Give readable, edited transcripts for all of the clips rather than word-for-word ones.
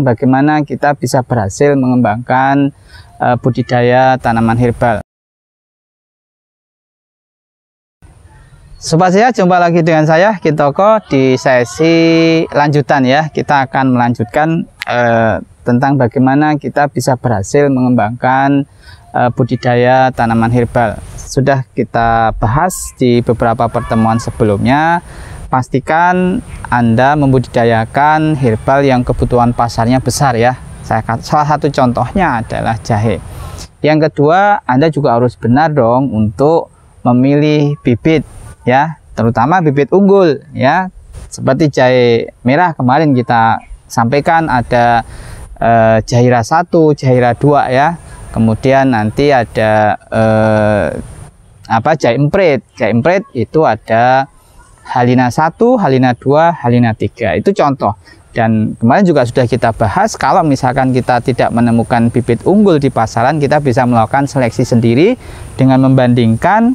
Bagaimana kita bisa berhasil mengembangkan budidaya tanaman herbal. Sobat Sehat, jumpa lagi dengan saya Kitoko di sesi lanjutan ya. Kita akan melanjutkan tentang bagaimana kita bisa berhasil mengembangkan budidaya tanaman herbal. Sudah kita bahas di beberapa pertemuan sebelumnya. Pastikan Anda membudidayakan herbal yang kebutuhan pasarnya besar ya. Salah satu contohnya adalah jahe. Yang kedua, Anda juga harus benar dong untuk memilih bibit ya, terutama bibit unggul ya. Seperti jahe merah kemarin kita sampaikan ada Jaheira 1, Jaheira 2 ya. Kemudian nanti ada jahe emprit. Jahe emprit itu ada Halina 1, Halina 2, Halina 3. Itu contoh. Dan kemarin juga sudah kita bahas, kalau misalkan kita tidak menemukan bibit unggul di pasaran, kita bisa melakukan seleksi sendiri dengan membandingkan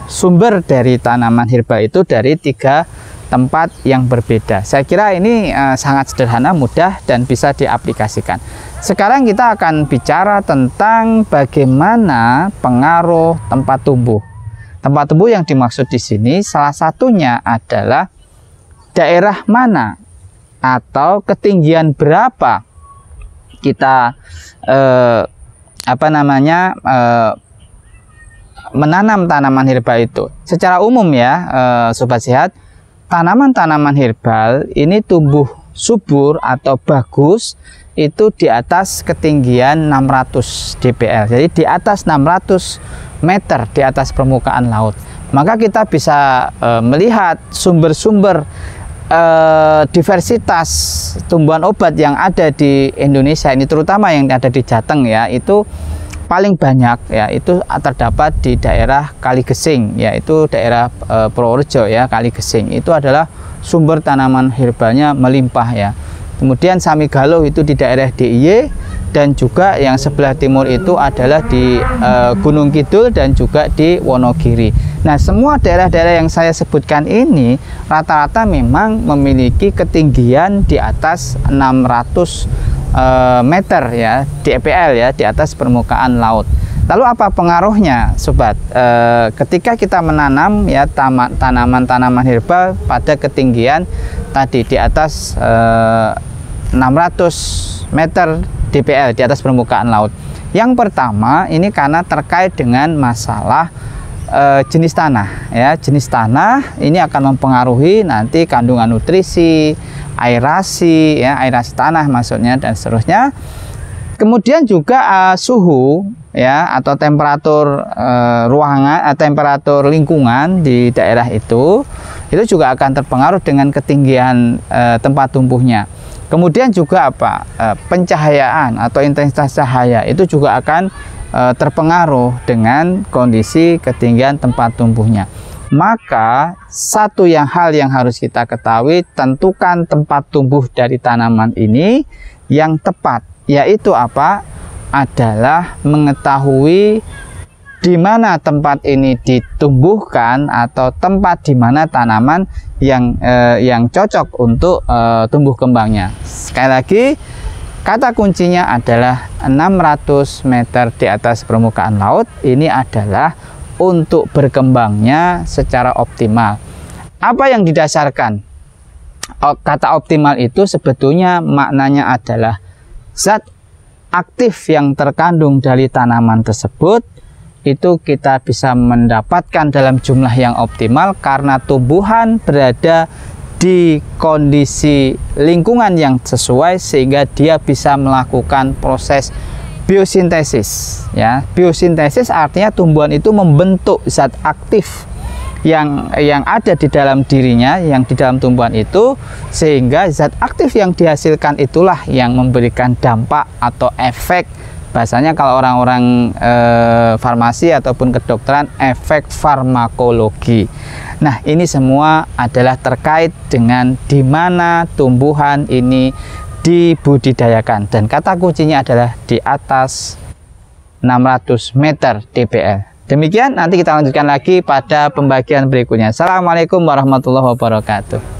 sumber dari tanaman herbal itu dari 3 tempat yang berbeda. Saya kira ini sangat sederhana, mudah, dan bisa diaplikasikan. Sekarang kita akan bicara tentang bagaimana pengaruh tempat tumbuh. Tempat tumbuh yang dimaksud di sini salah satunya adalah daerah mana atau ketinggian berapa kita menanam tanaman herbal itu. Secara umum ya, Sobat Sehat, tanaman-tanaman herbal ini tumbuh subur atau bagus itu di atas ketinggian 600 dpl. Jadi di atas 600 meter di atas permukaan laut. Maka kita bisa melihat sumber-sumber diversitas tumbuhan obat yang ada di Indonesia ini, terutama yang ada di Jateng ya, itu paling banyak ya, itu terdapat di daerah Kaligesing, yaitu daerah Purworejo ya. Kaligesing itu adalah sumber tanaman herbalnya melimpah ya. Kemudian Samigalo itu di daerah DIY, dan juga yang sebelah timur itu adalah di Gunung Kidul dan juga di Wonogiri. Nah, semua daerah-daerah yang saya sebutkan ini rata-rata memang memiliki ketinggian di atas 600 meter ya, dpl ya, di atas permukaan laut. Lalu apa pengaruhnya, Sobat? Ketika kita menanam ya tanaman-tanaman herbal pada ketinggian tadi di atas 600 meter dpl di atas permukaan laut. Yang pertama ini karena terkait dengan masalah jenis tanah ya. Jenis tanah ini akan mempengaruhi nanti kandungan nutrisi, aerasi ya, aerasi tanah maksudnya, dan seterusnya. Kemudian juga suhu ya, atau temperatur ruangan, temperatur lingkungan di daerah itu juga akan terpengaruh dengan ketinggian tempat tumbuhnya. Kemudian juga pencahayaan atau intensitas cahaya itu juga akan terpengaruh dengan kondisi ketinggian tempat tumbuhnya. Maka satu hal yang harus kita ketahui, tentukan tempat tumbuh dari tanaman ini yang tepat, yaitu adalah mengetahui di mana tempat ini ditumbuhkan atau tempat di mana tanaman yang cocok untuk tumbuh kembangnya. Sekali lagi, kata kuncinya adalah 600 meter di atas permukaan laut. Ini adalah untuk berkembangnya secara optimal. Apa yang didasarkan? Kata optimal itu sebetulnya maknanya adalah zat aktif yang terkandung dari tanaman tersebut itu kita bisa mendapatkan dalam jumlah yang optimal karena tumbuhan berada di kondisi lingkungan yang sesuai sehingga dia bisa melakukan proses biosintesis ya. Biosintesis artinya tumbuhan itu membentuk zat aktif yang ada di dalam dirinya, yang di dalam tumbuhan itu, sehingga zat aktif yang dihasilkan itulah yang memberikan dampak atau efek. Bahasanya kalau orang-orang farmasi ataupun kedokteran, efek farmakologi. Nah, ini semua adalah terkait dengan di mana tumbuhan ini dibudidayakan, dan kata kuncinya adalah di atas 600 meter dpl. Demikian, nanti kita lanjutkan lagi pada pembagian berikutnya. Assalamualaikum warahmatullahi wabarakatuh.